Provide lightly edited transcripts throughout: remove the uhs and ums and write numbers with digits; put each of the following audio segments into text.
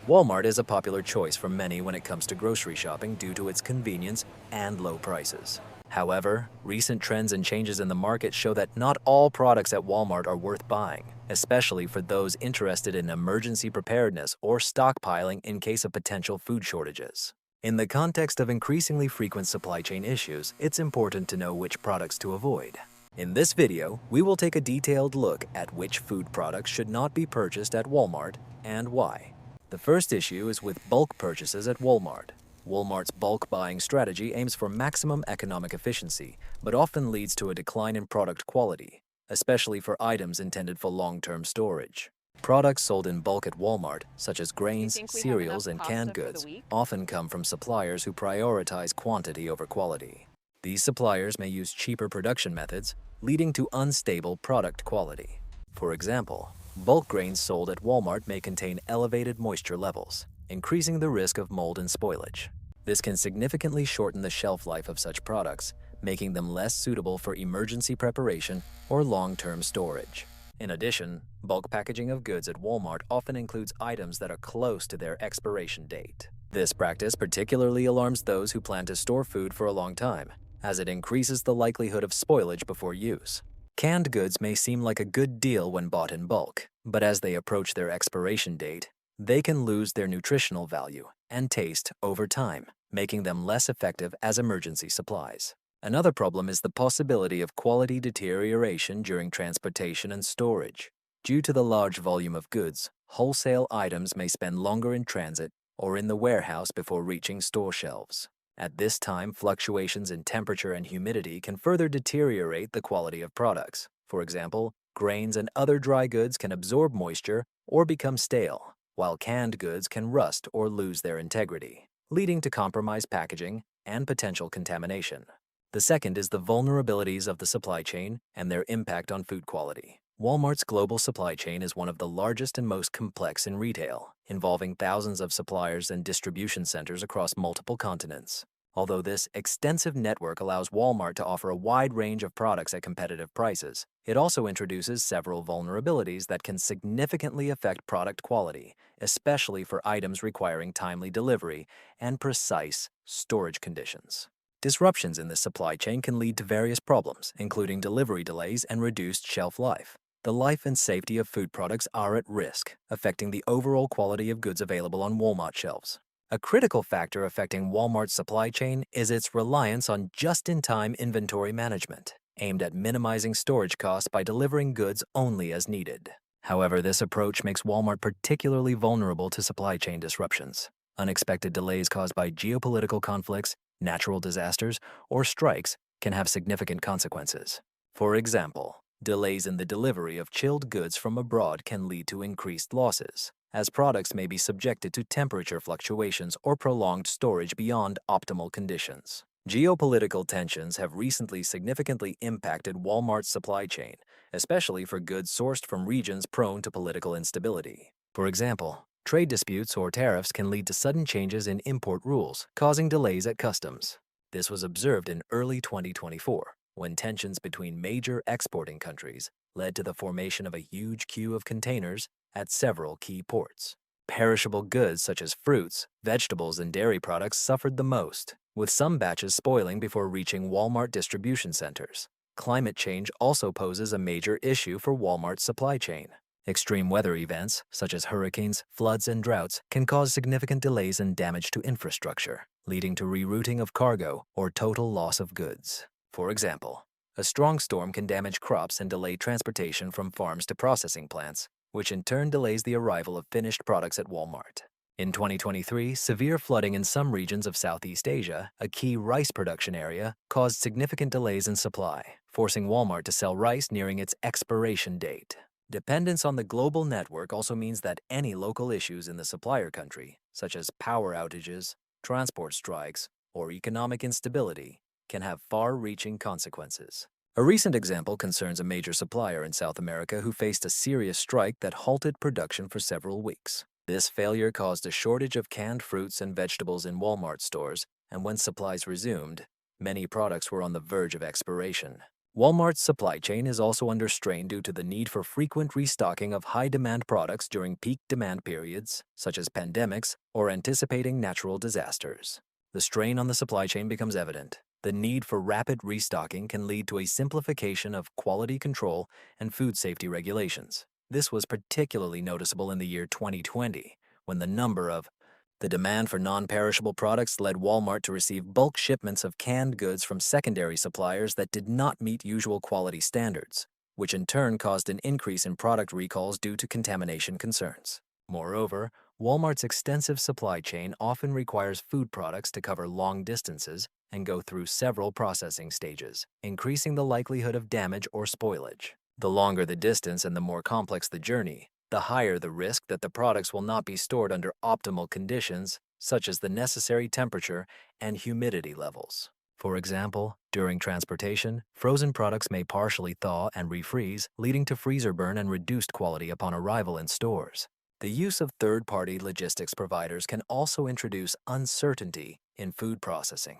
Walmart is a popular choice for many when it comes to grocery shopping due to its convenience and low prices. However, recent trends and changes in the market show that not all products at Walmart are worth buying, especially for those interested in emergency preparedness or stockpiling in case of potential food shortages. In the context of increasingly frequent supply chain issues, it's important to know which products to avoid. In this video, we will take a detailed look at which food products should not be purchased at Walmart and why. The first issue is with bulk purchases at Walmart. Walmart's bulk buying strategy aims for maximum economic efficiency, but often leads to a decline in product quality, especially for items intended for long-term storage. Products sold in bulk at Walmart, such as grains, cereals, and canned goods, often come from suppliers who prioritize quantity over quality. These suppliers may use cheaper production methods, leading to unstable product quality. For example, bulk grains sold at Walmart may contain elevated moisture levels, increasing the risk of mold and spoilage. This can significantly shorten the shelf life of such products, making them less suitable for emergency preparation or long-term storage. In addition, bulk packaging of goods at Walmart often includes items that are close to their expiration date. This practice particularly alarms those who plan to store food for a long time, as it increases the likelihood of spoilage before use. Canned goods may seem like a good deal when bought in bulk, but as they approach their expiration date, they can lose their nutritional value and taste over time, making them less effective as emergency supplies. Another problem is the possibility of quality deterioration during transportation and storage. Due to the large volume of goods, wholesale items may spend longer in transit or in the warehouse before reaching store shelves. At this time, fluctuations in temperature and humidity can further deteriorate the quality of products. For example, grains and other dry goods can absorb moisture or become stale, while canned goods can rust or lose their integrity, leading to compromised packaging and potential contamination. The second is the vulnerabilities of the supply chain and their impact on food quality. Walmart's global supply chain is one of the largest and most complex in retail, involving thousands of suppliers and distribution centers across multiple continents. Although this extensive network allows Walmart to offer a wide range of products at competitive prices, it also introduces several vulnerabilities that can significantly affect product quality, especially for items requiring timely delivery and precise storage conditions. Disruptions in this supply chain can lead to various problems, including delivery delays and reduced shelf life. The life and safety of food products are at risk, affecting the overall quality of goods available on Walmart shelves. A critical factor affecting Walmart's supply chain is its reliance on just-in-time inventory management, aimed at minimizing storage costs by delivering goods only as needed. However, this approach makes Walmart particularly vulnerable to supply chain disruptions. Unexpected delays caused by geopolitical conflicts, natural disasters, or strikes can have significant consequences. For example, delays in the delivery of chilled goods from abroad can lead to increased losses, as products may be subjected to temperature fluctuations or prolonged storage beyond optimal conditions. Geopolitical tensions have recently significantly impacted Walmart's supply chain, especially for goods sourced from regions prone to political instability. For example, trade disputes or tariffs can lead to sudden changes in import rules, causing delays at customs. This was observed in early 2024, when tensions between major exporting countries led to the formation of a huge queue of containers at several key ports. Perishable goods such as fruits, vegetables, and dairy products suffered the most, with some batches spoiling before reaching Walmart distribution centers. Climate change also poses a major issue for Walmart's supply chain. Extreme weather events, such as hurricanes, floods, and droughts, can cause significant delays and damage to infrastructure, leading to rerouting of cargo or total loss of goods. For example, a strong storm can damage crops and delay transportation from farms to processing plants, which in turn delays the arrival of finished products at Walmart. In 2023, severe flooding in some regions of Southeast Asia, a key rice production area, caused significant delays in supply, forcing Walmart to sell rice nearing its expiration date. Dependence on the global network also means that any local issues in the supplier country, such as power outages, transport strikes, or economic instability, can have far-reaching consequences. A recent example concerns a major supplier in South America who faced a serious strike that halted production for several weeks. This failure caused a shortage of canned fruits and vegetables in Walmart stores, and when supplies resumed, many products were on the verge of expiration. Walmart's supply chain is also under strain due to the need for frequent restocking of high-demand products during peak demand periods, such as pandemics or anticipating natural disasters. The strain on the supply chain becomes evident. The need for rapid restocking can lead to a simplification of quality control and food safety regulations. This was particularly noticeable in the year 2020, when the demand for non-perishable products led Walmart to receive bulk shipments of canned goods from secondary suppliers that did not meet usual quality standards, which in turn caused an increase in product recalls due to contamination concerns. Moreover, Walmart's extensive supply chain often requires food products to cover long distances and go through several processing stages, increasing the likelihood of damage or spoilage. The longer the distance and the more complex the journey, the higher the risk that the products will not be stored under optimal conditions, such as the necessary temperature and humidity levels. For example, during transportation, frozen products may partially thaw and refreeze, leading to freezer burn and reduced quality upon arrival in stores. The use of third-party logistics providers can also introduce uncertainty in food processing.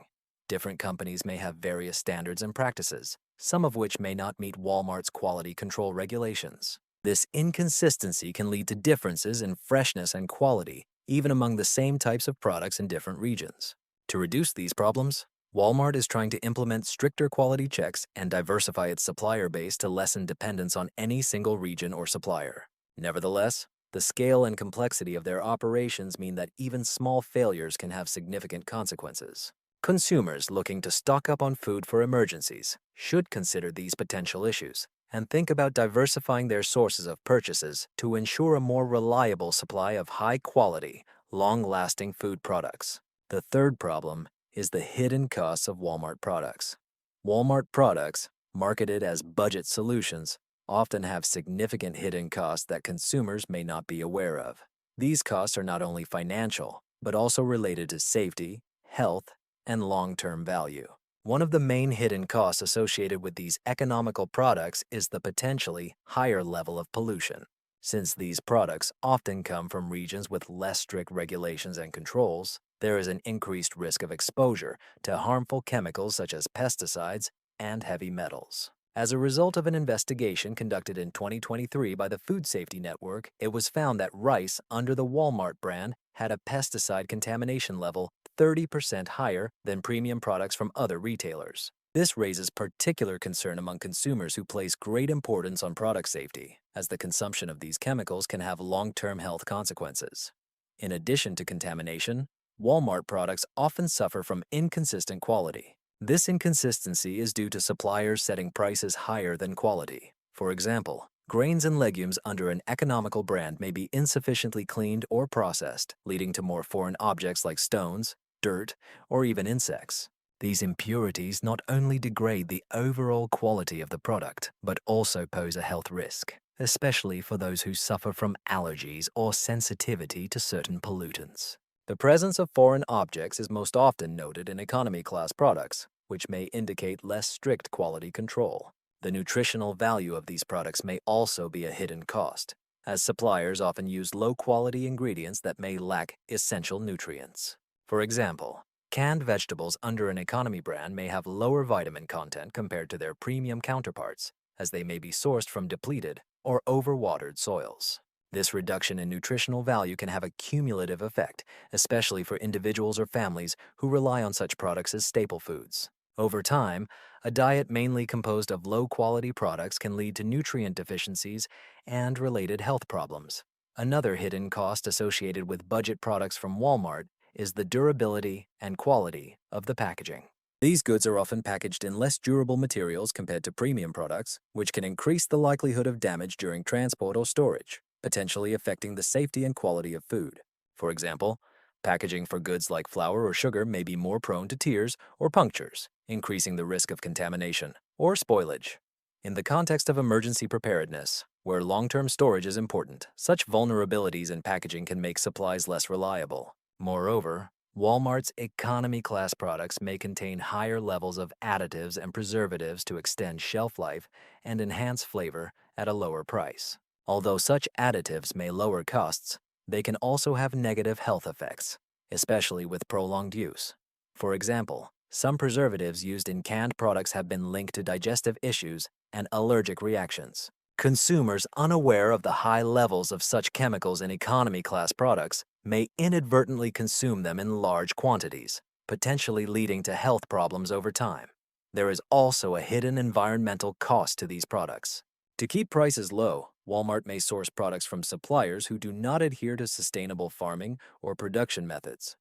Different companies may have various standards and practices, some of which may not meet Walmart's quality control regulations. This inconsistency can lead to differences in freshness and quality, even among the same types of products in different regions. To reduce these problems, Walmart is trying to implement stricter quality checks and diversify its supplier base to lessen dependence on any single region or supplier. Nevertheless, the scale and complexity of their operations mean that even small failures can have significant consequences. Consumers looking to stock up on food for emergencies should consider these potential issues and think about diversifying their sources of purchases to ensure a more reliable supply of high-quality, long-lasting food products. The third problem is the hidden costs of Walmart products. Walmart products, marketed as budget solutions, often have significant hidden costs that consumers may not be aware of. These costs are not only financial, but also related to safety, health, and long-term value. One of the main hidden costs associated with these economical products is the potentially higher level of pollution. Since these products often come from regions with less strict regulations and controls, there is an increased risk of exposure to harmful chemicals such as pesticides and heavy metals. As a result of an investigation conducted in 2023 by the Food Safety Network, it was found that rice under the Walmart brand had a pesticide contamination level 30% higher than premium products from other retailers. This raises particular concern among consumers who place great importance on product safety, as the consumption of these chemicals can have long-term health consequences. In addition to contamination, Walmart products often suffer from inconsistent quality. This inconsistency is due to suppliers setting prices higher than quality. For example, grains and legumes under an economical brand may be insufficiently cleaned or processed, leading to more foreign objects like stones, dirt, or even insects. These impurities not only degrade the overall quality of the product, but also pose a health risk, especially for those who suffer from allergies or sensitivity to certain pollutants. The presence of foreign objects is most often noted in economy-class products, which may indicate less strict quality control. The nutritional value of these products may also be a hidden cost, as suppliers often use low-quality ingredients that may lack essential nutrients. For example, canned vegetables under an economy brand may have lower vitamin content compared to their premium counterparts, as they may be sourced from depleted or overwatered soils. This reduction in nutritional value can have a cumulative effect, especially for individuals or families who rely on such products as staple foods. Over time, a diet mainly composed of low-quality products can lead to nutrient deficiencies and related health problems. Another hidden cost associated with budget products from Walmart is the durability and quality of the packaging. These goods are often packaged in less durable materials compared to premium products, which can increase the likelihood of damage during transport or storage, potentially affecting the safety and quality of food. For example, packaging for goods like flour or sugar may be more prone to tears or punctures, increasing the risk of contamination or spoilage. In the context of emergency preparedness, where long-term storage is important, such vulnerabilities in packaging can make supplies less reliable. Moreover, Walmart's economy-class products may contain higher levels of additives and preservatives to extend shelf life and enhance flavor at a lower price. Although such additives may lower costs, they can also have negative health effects, especially with prolonged use. For example, Some preservatives used in canned products have been linked to digestive issues and allergic reactions. Consumers unaware of the high levels of such chemicals in economy class products may inadvertently consume them in large quantities, potentially leading to health problems over time. There is also a hidden environmental cost to these products. To keep prices low, Walmart may source products from suppliers who do not adhere to sustainable farming or production methods.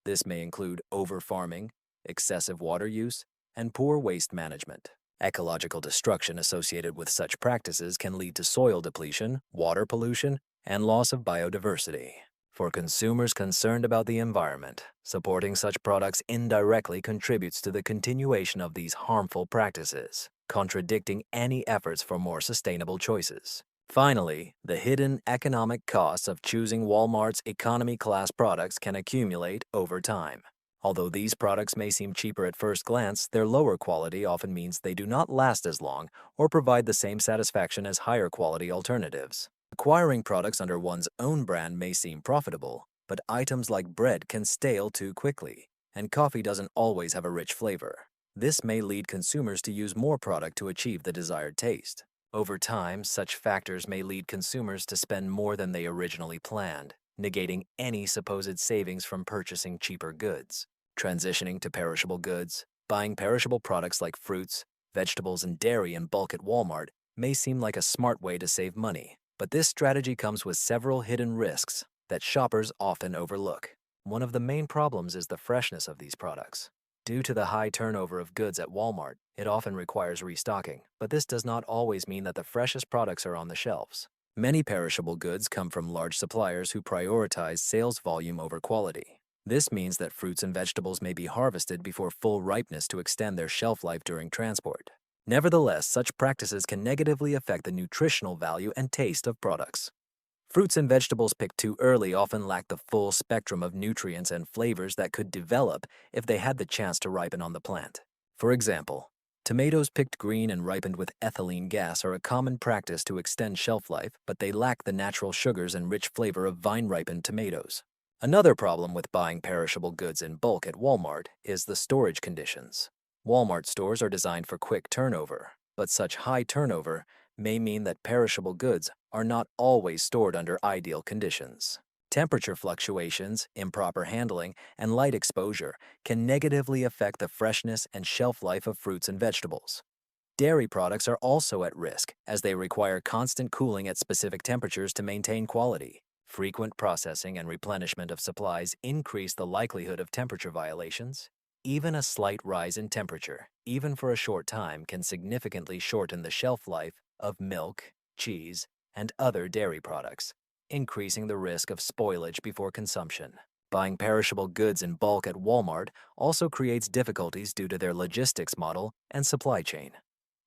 This may include over-farming, excessive water use, and poor waste management. Ecological destruction associated with such practices can lead to soil depletion, water pollution, and loss of biodiversity. For consumers concerned about the environment, supporting such products indirectly contributes to the continuation of these harmful practices, contradicting any efforts for more sustainable choices. Finally, the hidden economic costs of choosing Walmart's economy class products can accumulate over time. Although these products may seem cheaper at first glance, their lower quality often means they do not last as long or provide the same satisfaction as higher quality alternatives. Acquiring products under one's own brand may seem profitable, but items like bread can stale too quickly, and coffee doesn't always have a rich flavor. This may lead consumers to use more product to achieve the desired taste. Over time, such factors may lead consumers to spend more than they originally planned, negating any supposed savings from purchasing cheaper goods. Transitioning to perishable goods, buying perishable products like fruits, vegetables, and dairy in bulk at Walmart may seem like a smart way to save money, but this strategy comes with several hidden risks that shoppers often overlook. One of the main problems is the freshness of these products. Due to the high turnover of goods at Walmart, it often requires restocking, but this does not always mean that the freshest products are on the shelves. Many perishable goods come from large suppliers who prioritize sales volume over quality. This means that fruits and vegetables may be harvested before full ripeness to extend their shelf life during transport. Nevertheless, such practices can negatively affect the nutritional value and taste of products. Fruits and vegetables picked too early often lack the full spectrum of nutrients and flavors that could develop if they had the chance to ripen on the plant. For example, tomatoes picked green and ripened with ethylene gas are a common practice to extend shelf life, but they lack the natural sugars and rich flavor of vine-ripened tomatoes. Another problem with buying perishable goods in bulk at Walmart is the storage conditions. Walmart stores are designed for quick turnover, but such high turnover may mean that perishable goods are not always stored under ideal conditions. Temperature fluctuations, improper handling, and light exposure can negatively affect the freshness and shelf life of fruits and vegetables. Dairy products are also at risk as they require constant cooling at specific temperatures to maintain quality. Frequent processing and replenishment of supplies increase the likelihood of temperature violations. Even a slight rise in temperature, even for a short time, can significantly shorten the shelf life of milk, cheese, and other dairy products, increasing the risk of spoilage before consumption. Buying perishable goods in bulk at Walmart also creates difficulties due to their logistics model and supply chain.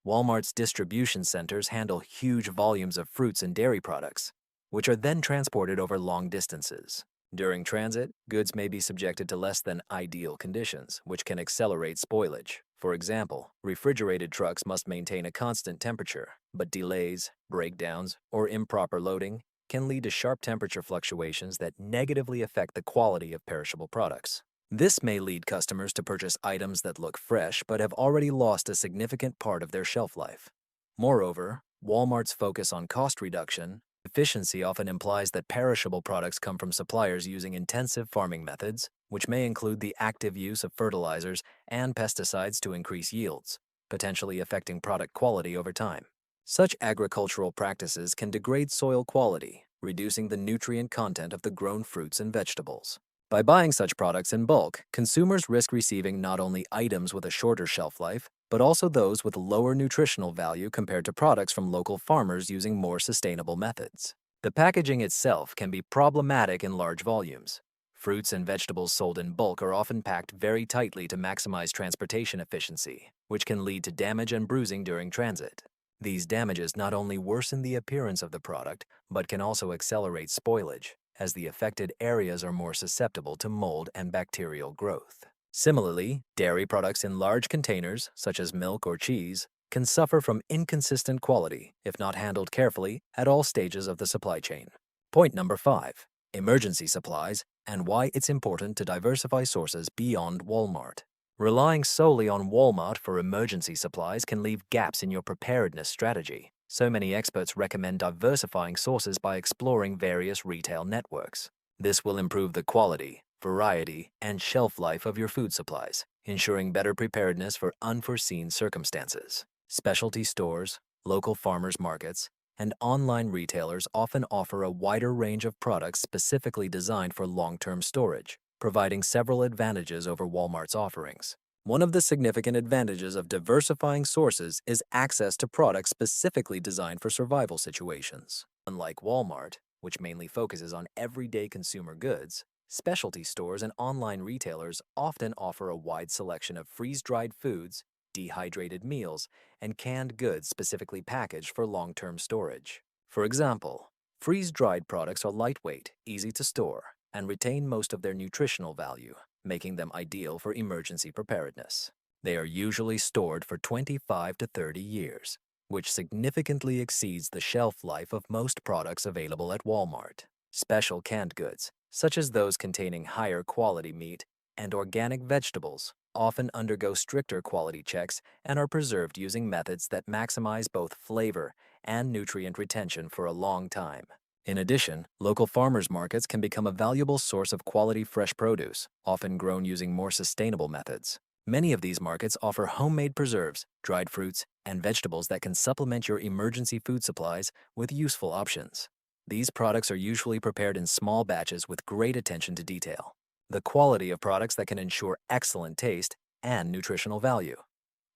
Walmart's distribution centers handle huge volumes of fruits and dairy products, which are then transported over long distances. During transit, goods may be subjected to less than ideal conditions, which can accelerate spoilage. For example, refrigerated trucks must maintain a constant temperature, but delays, breakdowns, or improper loading can lead to sharp temperature fluctuations that negatively affect the quality of perishable products. This may lead customers to purchase items that look fresh but have already lost a significant part of their shelf life. Moreover, Walmart's focus on cost reduction efficiency often implies that perishable products come from suppliers using intensive farming methods, which may include the active use of fertilizers and pesticides to increase yields, potentially affecting product quality over time. Such agricultural practices can degrade soil quality, reducing the nutrient content of the grown fruits and vegetables. By buying such products in bulk, consumers risk receiving not only items with a shorter shelf life, but also those with lower nutritional value compared to products from local farmers using more sustainable methods. The packaging itself can be problematic in large volumes. Fruits and vegetables sold in bulk are often packed very tightly to maximize transportation efficiency, which can lead to damage and bruising during transit. These damages not only worsen the appearance of the product, but can also accelerate spoilage, as the affected areas are more susceptible to mold and bacterial growth. Similarly, dairy products in large containers, such as milk or cheese, can suffer from inconsistent quality if not handled carefully at all stages of the supply chain. Point number 5. Emergency supplies and why it's important to diversify sources beyond Walmart. Relying solely on Walmart for emergency supplies can leave gaps in your preparedness strategy. So many experts recommend diversifying sources by exploring various retail networks. This will improve the quality, variety, and shelf life of your food supplies, ensuring better preparedness for unforeseen circumstances. Specialty stores, local farmers markets, and online retailers often offer a wider range of products specifically designed for long-term storage, providing several advantages over Walmart's offerings. One of the significant advantages of diversifying sources is access to products specifically designed for survival situations. Unlike Walmart, which mainly focuses on everyday consumer goods, specialty stores and online retailers often offer a wide selection of freeze-dried foods, dehydrated meals, and canned goods specifically packaged for long-term storage. For example, freeze-dried products are lightweight, easy to store, and retain most of their nutritional value, making them ideal for emergency preparedness. They are usually stored for 25 to 30 years, which significantly exceeds the shelf life of most products available at Walmart. Special canned goods, such as those containing higher quality meat and organic vegetables, often undergo stricter quality checks and are preserved using methods that maximize both flavor and nutrient retention for a long time. In addition, local farmers markets can become a valuable source of quality fresh produce, often grown using more sustainable methods. Many of these markets offer homemade preserves, dried fruits, and vegetables that can supplement your emergency food supplies with useful options. These products are usually prepared in small batches with great attention to detail. The quality of products that can ensure excellent taste and nutritional value.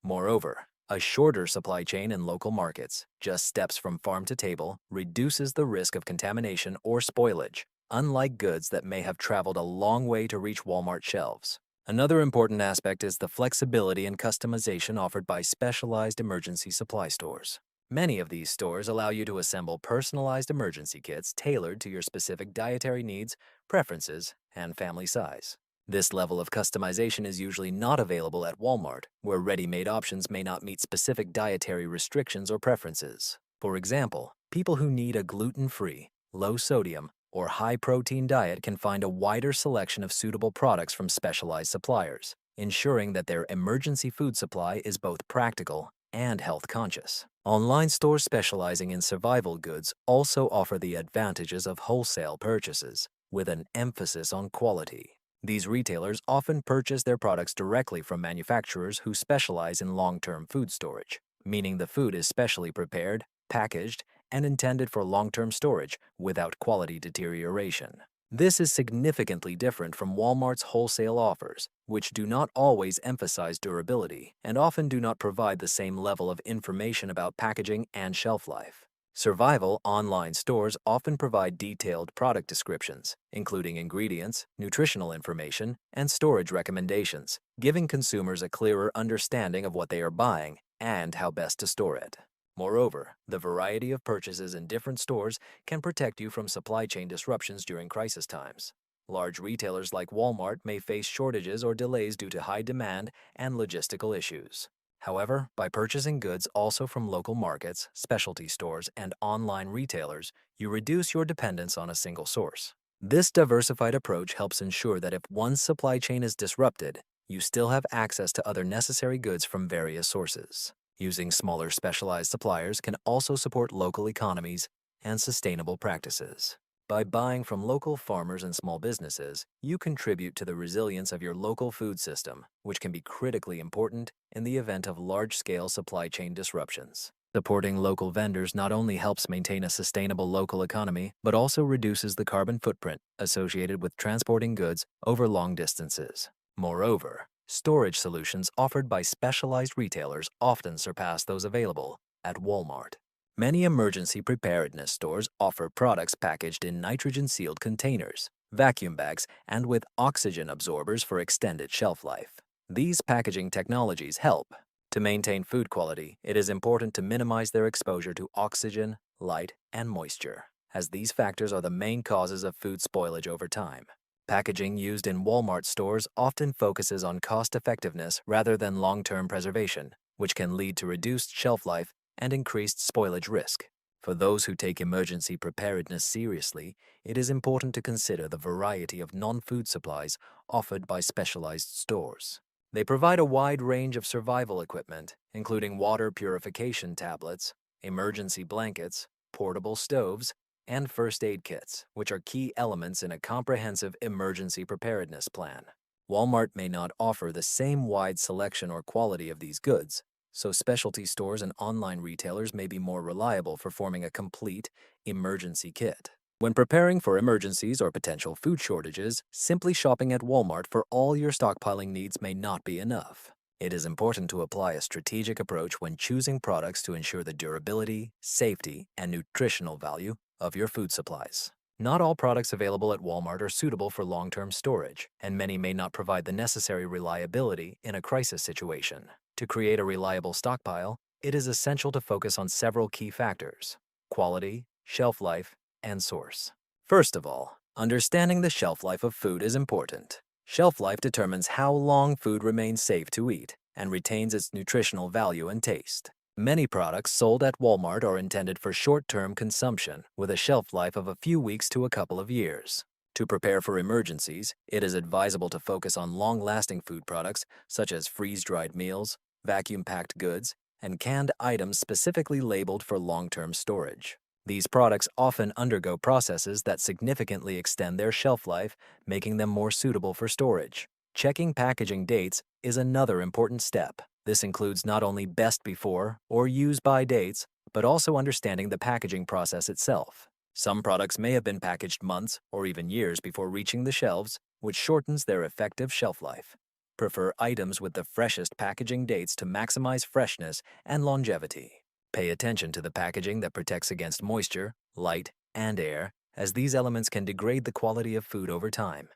Moreover, a shorter supply chain in local markets, just steps from farm to table, reduces the risk of contamination or spoilage, unlike goods that may have traveled a long way to reach Walmart shelves. Another important aspect is the flexibility and customization offered by specialized emergency supply stores. Many of these stores allow you to assemble personalized emergency kits tailored to your specific dietary needs, preferences, and family size. This level of customization is usually not available at Walmart, where ready-made options may not meet specific dietary restrictions or preferences. For example, people who need a gluten-free, low-sodium, or high-protein diet can find a wider selection of suitable products from specialized suppliers, ensuring that their emergency food supply is both practical and health-conscious. Online stores specializing in survival goods also offer the advantages of wholesale purchases, with an emphasis on quality. These retailers often purchase their products directly from manufacturers who specialize in long-term food storage, meaning the food is specially prepared, packaged, and intended for long-term storage without quality deterioration. This is significantly different from Walmart's wholesale offers, which do not always emphasize durability and often do not provide the same level of information about packaging and shelf life. Survival online stores often provide detailed product descriptions, including ingredients, nutritional information, and storage recommendations, giving consumers a clearer understanding of what they are buying and how best to store it. Moreover, the variety of purchases in different stores can protect you from supply chain disruptions during crisis times. Large retailers like Walmart may face shortages or delays due to high demand and logistical issues. However, by purchasing goods also from local markets, specialty stores, and online retailers, you reduce your dependence on a single source. This diversified approach helps ensure that if one supply chain is disrupted, you still have access to other necessary goods from various sources. Using smaller specialized suppliers can also support local economies and sustainable practices. By buying from local farmers and small businesses, you contribute to the resilience of your local food system, which can be critically important in the event of large-scale supply chain disruptions. Supporting local vendors not only helps maintain a sustainable local economy, but also reduces the carbon footprint associated with transporting goods over long distances. Moreover, storage solutions offered by specialized retailers often surpass those available at Walmart. Many emergency preparedness stores offer products packaged in nitrogen-sealed containers, vacuum bags, and with oxygen absorbers for extended shelf life. These packaging technologies help. To maintain food quality, it is important to minimize their exposure to oxygen, light, and moisture, as these factors are the main causes of food spoilage over time. Packaging used in Walmart stores often focuses on cost-effectiveness rather than long-term preservation, which can lead to reduced shelf life and increased spoilage risk. For those who take emergency preparedness seriously, it is important to consider the variety of non-food supplies offered by specialized stores. They provide a wide range of survival equipment, including water purification tablets, emergency blankets, portable stoves, and first aid kits, which are key elements in a comprehensive emergency preparedness plan. Walmart may not offer the same wide selection or quality of these goods, so specialty stores and online retailers may be more reliable for forming a complete emergency kit. When preparing for emergencies or potential food shortages, simply shopping at Walmart for all your stockpiling needs may not be enough. It is important to apply a strategic approach when choosing products to ensure the durability, safety, and nutritional value of your food supplies. Not all products available at Walmart are suitable for long-term storage, and many may not provide the necessary reliability in a crisis situation. To create a reliable stockpile, it is essential to focus on several key factors: quality, shelf life, and source. First of all, understanding the shelf life of food is important. Shelf life determines how long food remains safe to eat and retains its nutritional value and taste. Many products sold at Walmart are intended for short-term consumption with a shelf life of a few weeks to a couple of years. To prepare for emergencies, it is advisable to focus on long-lasting food products such as freeze-dried meals, vacuum-packed goods, and canned items specifically labeled for long-term storage. These products often undergo processes that significantly extend their shelf life, making them more suitable for storage. Checking packaging dates is another important step. This includes not only best before or use by dates, but also understanding the packaging process itself. Some products may have been packaged months or even years before reaching the shelves, which shortens their effective shelf life. Prefer items with the freshest packaging dates to maximize freshness and longevity. Pay attention to the packaging that protects against moisture, light, and air, as these elements can degrade the quality of food over time.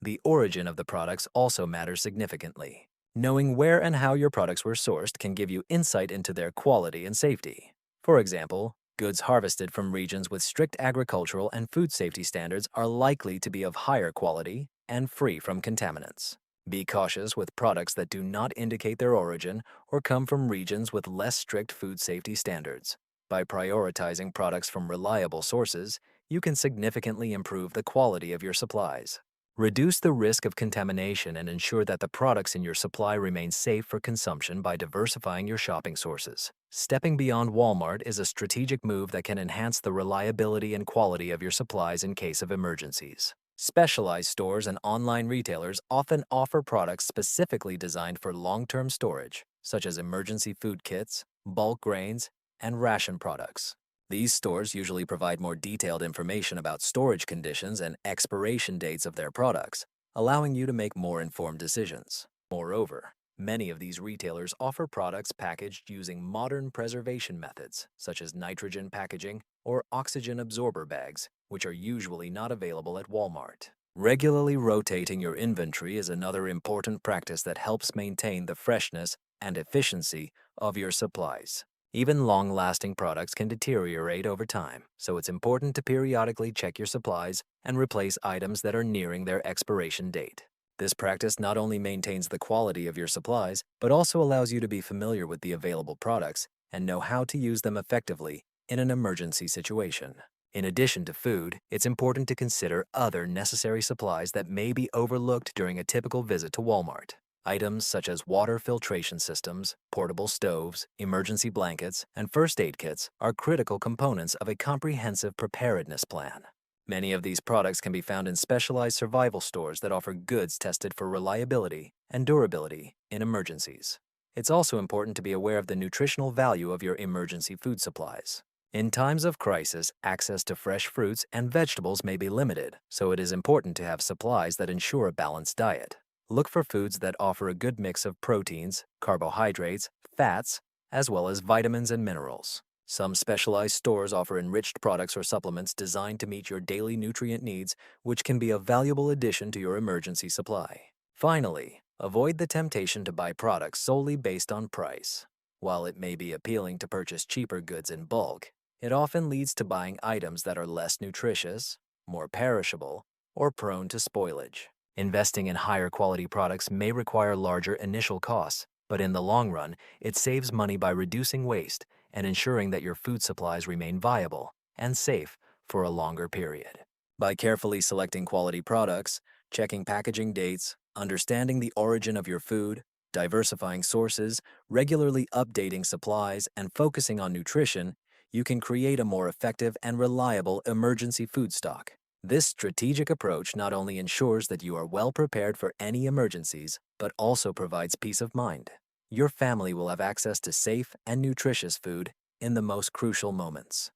The origin of the products also matters significantly. Knowing where and how your products were sourced can give you insight into their quality and safety. For example, goods harvested from regions with strict agricultural and food safety standards are likely to be of higher quality and free from contaminants. Be cautious with products that do not indicate their origin or come from regions with less strict food safety standards. By prioritizing products from reliable sources, you can significantly improve the quality of your supplies. Reduce the risk of contamination and ensure that the products in your supply remain safe for consumption by diversifying your shopping sources. Stepping beyond Walmart is a strategic move that can enhance the reliability and quality of your supplies in case of emergencies. Specialized stores and online retailers often offer products specifically designed for long-term storage, such as emergency food kits, bulk grains, and ration products. These stores usually provide more detailed information about storage conditions and expiration dates of their products, allowing you to make more informed decisions. Moreover, many of these retailers offer products packaged using modern preservation methods, such as nitrogen packaging or oxygen absorber bags, which are usually not available at Walmart. Regularly rotating your inventory is another important practice that helps maintain the freshness and efficiency of your supplies. Even long-lasting products can deteriorate over time, so it's important to periodically check your supplies and replace items that are nearing their expiration date. This practice not only maintains the quality of your supplies, but also allows you to be familiar with the available products and know how to use them effectively in an emergency situation. In addition to food, it's important to consider other necessary supplies that may be overlooked during a typical visit to Walmart. Items such as water filtration systems, portable stoves, emergency blankets, and first aid kits are critical components of a comprehensive preparedness plan. Many of these products can be found in specialized survival stores that offer goods tested for reliability and durability in emergencies. It's also important to be aware of the nutritional value of your emergency food supplies. In times of crisis, access to fresh fruits and vegetables may be limited, so it is important to have supplies that ensure a balanced diet. Look for foods that offer a good mix of proteins, carbohydrates, fats, as well as vitamins and minerals. Some specialized stores offer enriched products or supplements designed to meet your daily nutrient needs, which can be a valuable addition to your emergency supply. Finally, avoid the temptation to buy products solely based on price. While it may be appealing to purchase cheaper goods in bulk, it often leads to buying items that are less nutritious, more perishable, or prone to spoilage. Investing in higher quality products may require larger initial costs, but in the long run, it saves money by reducing waste and ensuring that your food supplies remain viable and safe for a longer period. By carefully selecting quality products, checking packaging dates, understanding the origin of your food, Diversifying sources, regularly updating supplies, and focusing on nutrition, you can create a more effective and reliable emergency food stock. This strategic approach not only ensures that you are well prepared for any emergencies, but also provides peace of mind. Your family will have access to safe and nutritious food in the most crucial moments.